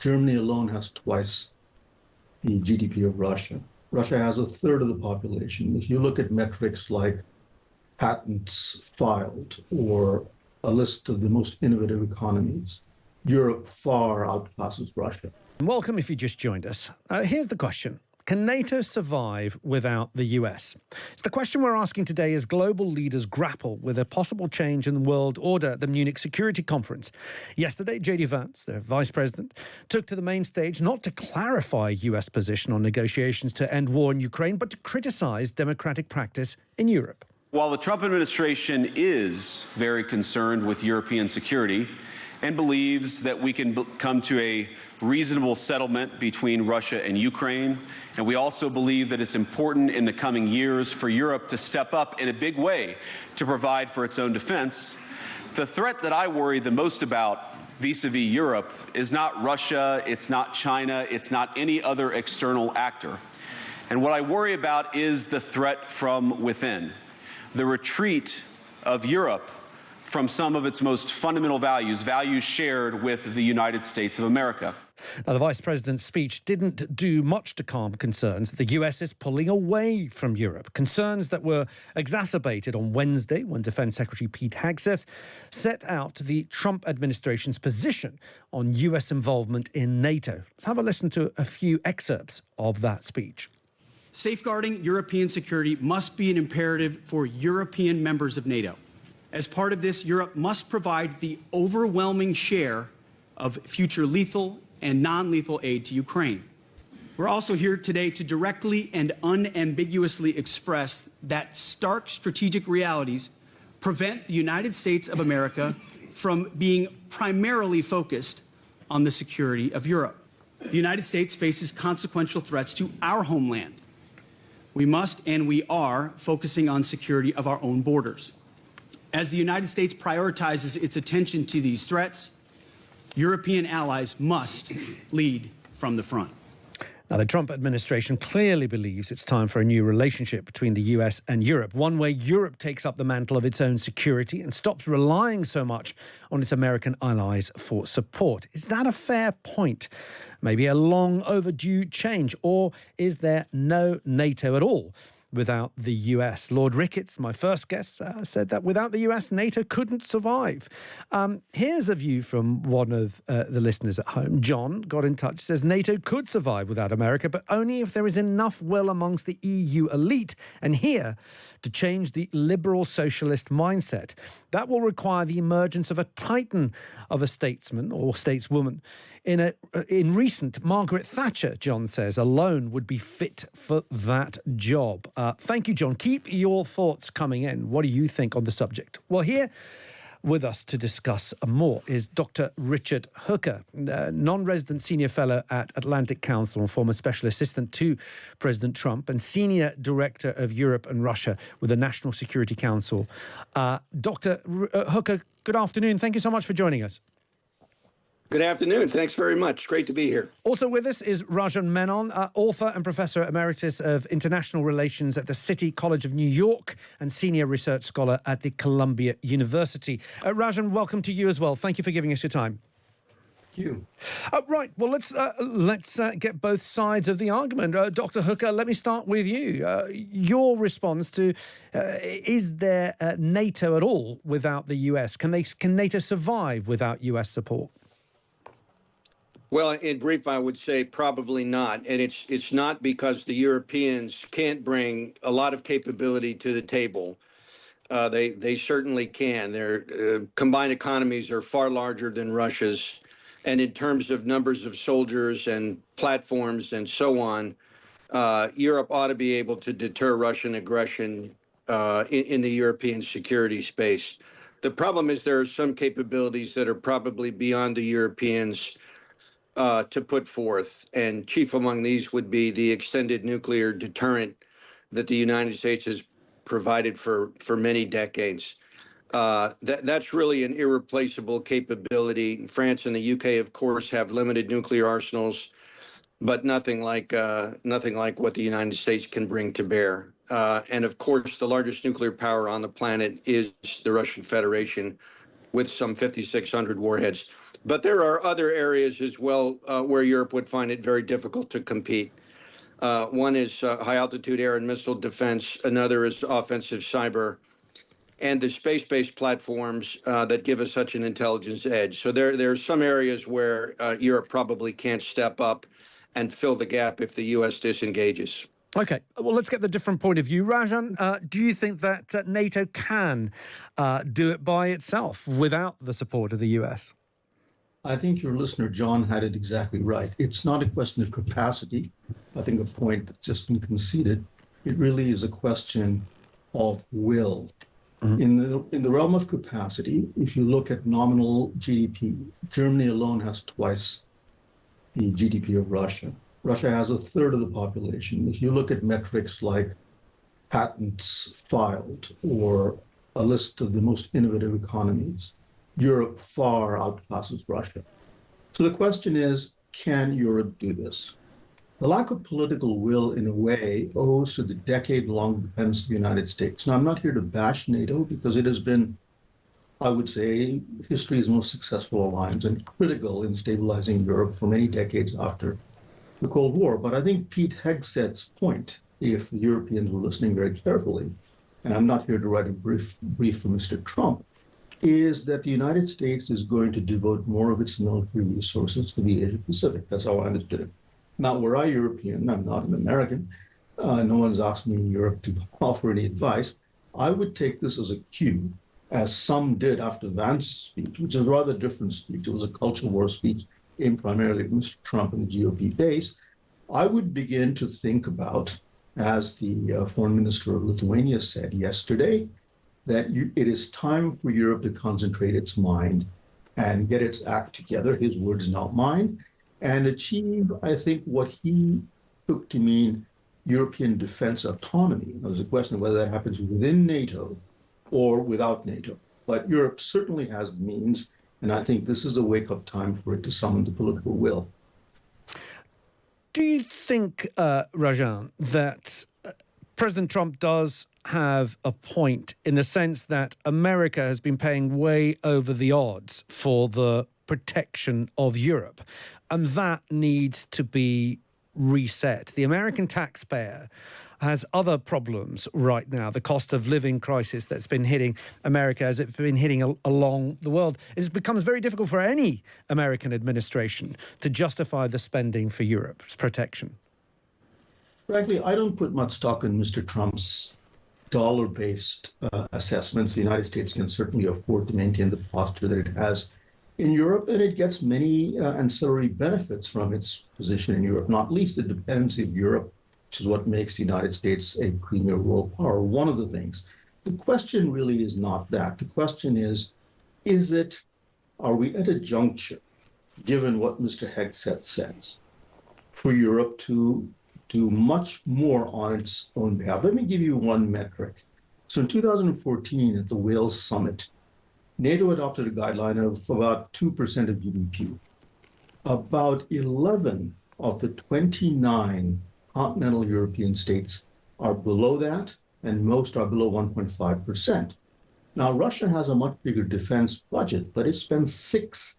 Germany alone has twice the GDP of Russia. Russia has a third of the population. If you look at metrics like patents filed or a list of the most innovative economies, Europe far outclasses Russia. Welcome if you just joined us. Here's the question. Can NATO survive without the US? It's the question we're asking today as global leaders grapple with a possible change in the world order at the Munich Security Conference. Yesterday, J.D. Vance, the vice president, took to the main stage not to clarify US position on negotiations to end war in Ukraine, but to criticize democratic practice in Europe. While the Trump administration is very concerned with European security and believes that we can come to a reasonable settlement between Russia and Ukraine, and we also believe that it's important in the coming years for Europe to step up in a big way to provide for its own defense, the threat that I worry the most about vis-a-vis Europe is not Russia, it's not China, it's not any other external actor. And what I worry about is the threat from within, the retreat of Europe from some of its most fundamental values, values shared with the United States of America. Now, the Vice President's speech didn't do much to calm concerns that the US is pulling away from Europe, concerns that were exacerbated on Wednesday when Defense Secretary Pete Hegseth set out the Trump administration's position on US involvement in NATO. Let's have a listen to a few excerpts of that speech. Safeguarding European security must be an imperative for European members of NATO. As part of this, Europe must provide the overwhelming share of future lethal and non-lethal aid to Ukraine. We're also here today to directly and unambiguously express that stark strategic realities prevent the United States of America from being primarily focused on the security of Europe. The United States faces consequential threats to our homeland. We must and we are focusing on security of our own borders. As the United States prioritizes its attention to these threats, European allies must lead from the front. Now, the Trump administration clearly believes it's time for a new relationship between the US and Europe, one where Europe takes up the mantle of its own security and stops relying so much on its American allies for support. Is that a fair point? Maybe a long overdue change, or is there no NATO at all without the US? Lord Ricketts, my first guest, said that without the US, NATO couldn't survive. Here's a view from one of the listeners at home. John got in touch, says NATO could survive without America, but only if there is enough will amongst the EU elite and here to change the liberal socialist mindset. That will require the emergence of a titan of a statesman or stateswoman. In recent, Margaret Thatcher, John says, alone would be fit for that job. Thank you, John. Keep your thoughts coming in. What do you think on the subject? Well, here with us to discuss more is Dr. Richard Hooker, non-resident senior fellow at Atlantic Council and former special assistant to President Trump and senior director of Europe and Russia with the National Security Council. Dr. Hooker, good afternoon. Thank you so much for joining us. Good afternoon. Thanks very much. Great to be here. Also with us is Rajan Menon, author and professor emeritus of international relations at the City College of New York and senior research scholar at the Columbia University. Rajan, welcome to you as well. Thank you for giving us your time. Thank you. Right. Well, let's get both sides of the argument. Dr. Hooker, let me start with you. Your response to is there NATO at all without the US? Can NATO survive without US support? Well, in brief, I would say probably not. And it's not because the Europeans can't bring a lot of capability to the table. They certainly can. Their combined economies are far larger than Russia's. And in terms of numbers of soldiers and platforms and so on, Europe ought to be able to deter Russian aggression in the European security space. The problem is there are some capabilities that are probably beyond the Europeans to put forth, and chief among these would be the extended nuclear deterrent that the United States has provided for many decades. That's really an irreplaceable capability. France and the UK, of course, have limited nuclear arsenals, but nothing like what the United States can bring to bear. And of course, the largest nuclear power on the planet is the Russian Federation, with some 5,600 warheads. But there are other areas as well where Europe would find it very difficult to compete. One is high-altitude air and missile defense. Another is offensive cyber, and the space-based platforms that give us such an intelligence edge. So there are some areas where Europe probably can't step up and fill the gap if the U.S. disengages. Okay, well, let's get the different point of view. Rajan, do you think that NATO can do it by itself without the support of the US? I think your listener, John, had it exactly right. It's not a question of capacity. I think a point that's just been conceded. It really is a question of will. In the realm of capacity, if you look at nominal GDP, Germany alone has twice the GDP of Russia. Russia has a third of the population. If you look at metrics like patents filed or a list of the most innovative economies, Europe far outclasses Russia. So the question is, can Europe do this? The lack of political will, in a way, owes to the decade-long dependence of the United States. Now, I'm not here to bash NATO because it has been, I would say, history's most successful alliance and critical in stabilizing Europe for many decades after the Cold War. But I think Pete Hegseth's point, if the Europeans were listening very carefully, and I'm not here to write a brief for Mr. Trump, is that the United States is going to devote more of its military resources to the Asia Pacific. That's how I understood it. Now, were I European, I'm not an American, no one's asked me in Europe to offer any advice, I would take this as a cue, as some did after Vance's speech, which is a rather different speech. It was a culture war speech aimed primarily at Mr. Trump and the GOP base. I would begin to think about, as the foreign minister of Lithuania said yesterday, that it is time for Europe to concentrate its mind and get its act together, his words, not mine, and achieve, I think, what he took to mean European defense autonomy. There's a question of whether that happens within NATO or without NATO. But Europe certainly has the means, and I think this is a wake-up time for it to summon the political will. Do you think, Rajan, that President Trump does have a point in the sense that America has been paying way over the odds for the protection of Europe, and that needs to be reset? The American taxpayer has other problems right now. The cost of living crisis that's been hitting America as it's been hitting along the world. It becomes very difficult for any American administration to justify the spending for Europe's protection. Frankly, I don't put much stock in Mr. Trump's dollar-based assessments. The United States can certainly afford to maintain the posture that it has in Europe, and it gets many ancillary benefits from its position in Europe, not least the dependency of Europe, which is what makes the United States a premier world power, one of the things. The question really is not that. The question is are we at a juncture, given what Mr. Hegseth says, for Europe to do much more on its own behalf? Let me give you one metric. So in 2014 at the Wales summit, NATO adopted a guideline of about 2% of GDP. About 11 of the 29 continental European states are below that, and most are below 1.5%. Now, Russia has a much bigger defense budget, but it spends 6%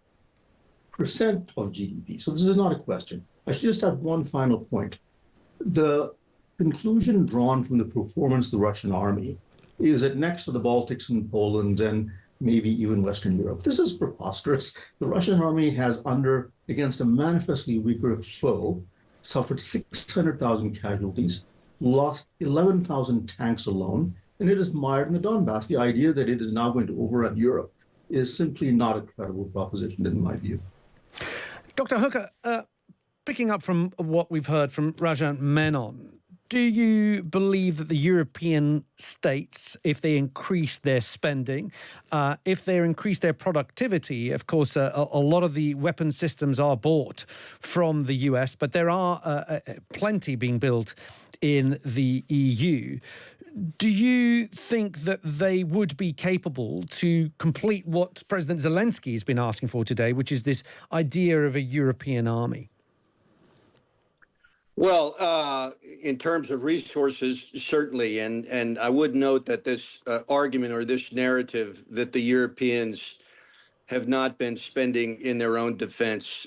of GDP. So this is not a question. I should just add one final point. The conclusion drawn from the performance of the Russian army is that next to the Baltics and Poland and maybe even Western Europe, this is preposterous. The Russian army has, against a manifestly weaker foe, suffered 600,000 casualties, lost 11,000 tanks alone, and it is mired in the Donbass. The idea that it is now going to overrun Europe is simply not a credible proposition, in my view. Dr. Hooker, picking up from what we've heard from Rajan Menon, do you believe that the European states, if they increase their spending, if they increase their productivity, of course, a lot of the weapon systems are bought from the US, but there are plenty being built in the EU. Do you think that they would be capable to complete what President Zelensky has been asking for today, which is this idea of a European army? Well, in terms of resources, certainly. And I would note that this argument or this narrative that the Europeans have not been spending in their own defense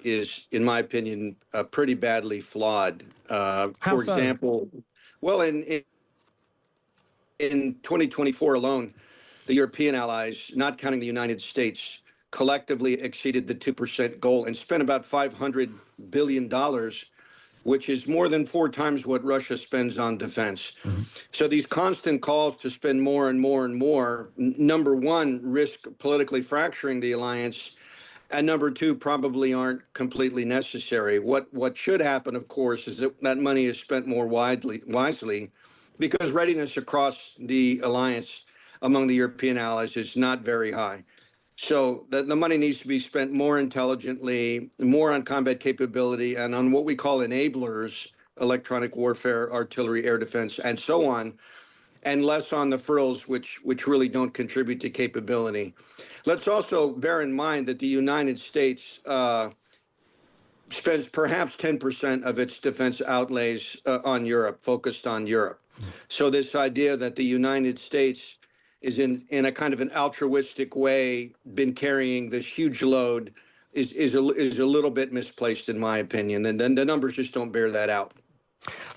is, in my opinion, pretty badly flawed. How For so? example, well, in 2024 alone, the European allies, not counting the United States, collectively exceeded the 2% goal and spent about $500 billion, which is more than 4 times what Russia spends on defense. So these constant calls to spend more and more and more, number one, risk politically fracturing the alliance, and number two, probably aren't completely necessary. What should happen, of course, is that that money is spent more wisely, because readiness across the alliance among the European allies is not very high. So the money needs to be spent more intelligently, more on combat capability, and on what we call enablers, electronic warfare, artillery, air defense, and so on, and less on the frills, which really don't contribute to capability. Let's also bear in mind that the United States spends perhaps 10% of its defense outlays on Europe, focused on Europe. So this idea that the United States is in a kind of an altruistic way been carrying this huge load is a little bit misplaced, in my opinion, and then the numbers just don't bear that out.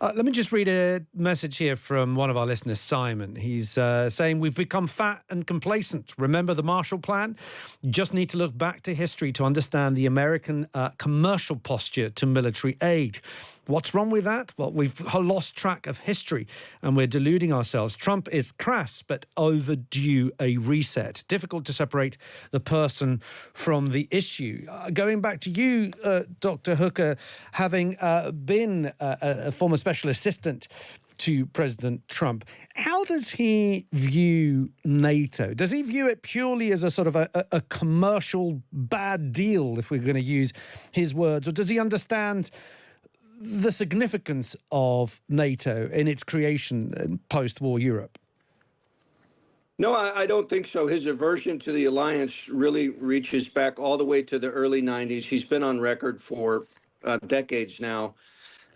Let me just read a message here from one of our listeners, Simon. He's saying, we've become fat and complacent. Remember the Marshall Plan? You just need to look back to history to understand the American commercial posture to military aid. What's wrong with that? Well, we've lost track of history and we're deluding ourselves. Trump is crass, but overdue a reset. Difficult to separate the person from the issue. Going back to you, Dr. Hooker, having been a former special assistant to President Trump, how does he view NATO? Does he view it purely as a sort of a commercial bad deal, if we're going to use his words, or does he understand the significance of NATO in its creation in post-war Europe? No, I don't think so. His aversion to the alliance really reaches back all the way to the early 90s. He's been on record for decades now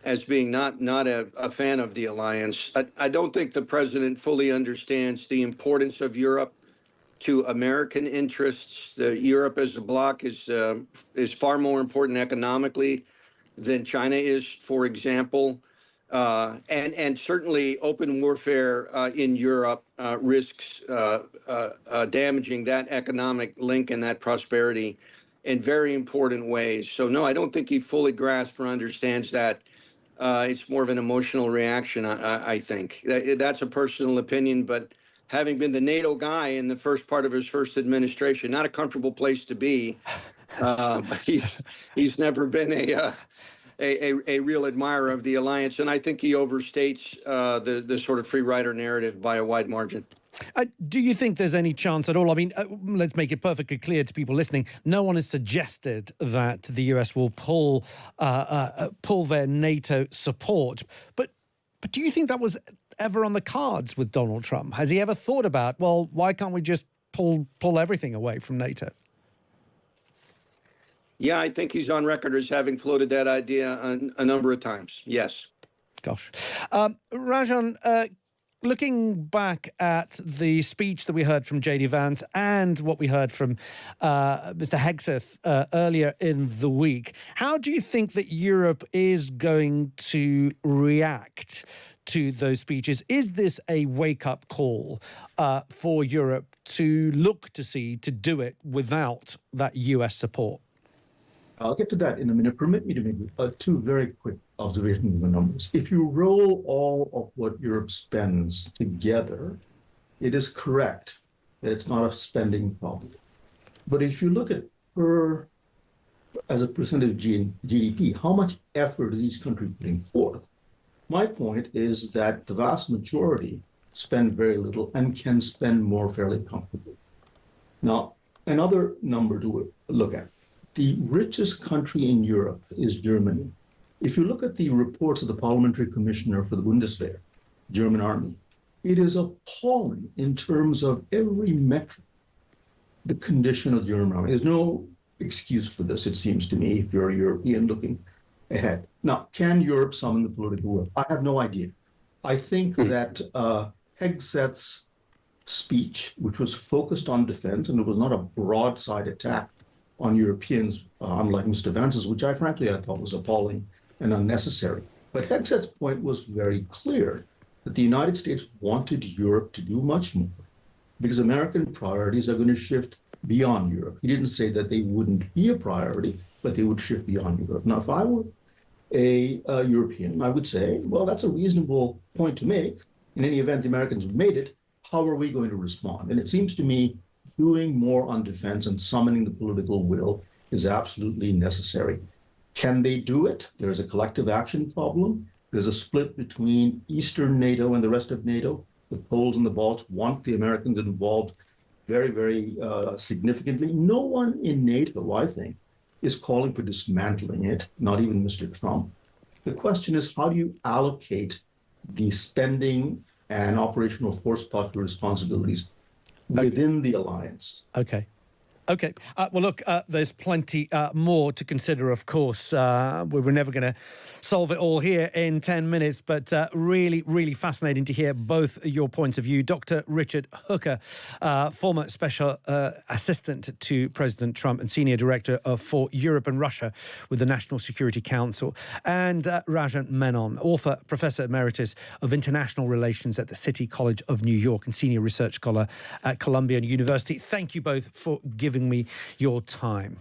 as being not a fan of the alliance. I don't think the president fully understands the importance of Europe to American interests. Europe as a bloc is far more important economically than China is, for example. And certainly open warfare in Europe risks damaging that economic link and that prosperity in very important ways. So no, I don't think he fully grasps or understands that. It's more of an emotional reaction, I think. That's a personal opinion, but having been the NATO guy in the first part of his first administration, not a comfortable place to be. But he's never been a real admirer of the alliance, and I think he overstates the sort of free rider narrative by a wide margin. Do you think there's any chance at all? I mean, let's make it perfectly clear to people listening. No one has suggested that the US will pull their NATO support. But do you think that was ever on the cards with Donald Trump? Has he ever thought about, well, why can't we just pull everything away from NATO? Yeah, I think he's on record as having floated that idea a number of times. Yes. Gosh. Rajan, looking back at the speech that we heard from J.D. Vance and what we heard from Mr. Hegseth earlier in the week, how do you think that Europe is going to react to those speeches? Is this a wake-up call for Europe to look to see to do it without that US support? I'll get to that in a minute. Permit me to make 2 very quick observations of the numbers. If you roll all of what Europe spends together, it is correct that it's not a spending problem. But if you look at as a percentage of GDP, how much effort is each country putting forth? My point is that the vast majority spend very little and can spend more fairly comfortably. Now, another number to look at. The richest country in Europe is Germany. If you look at the reports of the parliamentary commissioner for the Bundeswehr, German army, it is appalling in terms of every metric, the condition of the German army. There's no excuse for this, it seems to me, if you're a European looking ahead. Now, can Europe summon the political will? I have no idea. I think that Hegseth's speech, which was focused on defense, and it was not a broadside attack on Europeans, unlike Mr. Vance's, which I thought was appalling and unnecessary. But Hegseth's point was very clear that the United States wanted Europe to do much more because American priorities are going to shift beyond Europe. He didn't say that they wouldn't be a priority, but they would shift beyond Europe. Now, if I were a European, I would say, well, that's a reasonable point to make. In any event, the Americans have made it. How are we going to respond? And it seems to me doing more on defense and summoning the political will is absolutely necessary. Can they do it? There's a collective action problem. There's a split between Eastern NATO and the rest of NATO. The Poles and the Balts want the Americans involved very, very significantly. No one in NATO, I think, is calling for dismantling it, not even Mr. Trump. The question is, how do you allocate the spending and operational force posture responsibilities within the alliance? Okay. Well, look, there's plenty more to consider, of course. We were never going to solve it all here in 10 minutes, but really, really fascinating to hear both your points of view. Dr. Richard Hooker, former special assistant to President Trump and senior director for Europe and Russia with the National Security Council, and Rajan Menon, author, professor emeritus of international relations at the City College of New York and senior research scholar at Columbia University. Thank you both for giving me your time.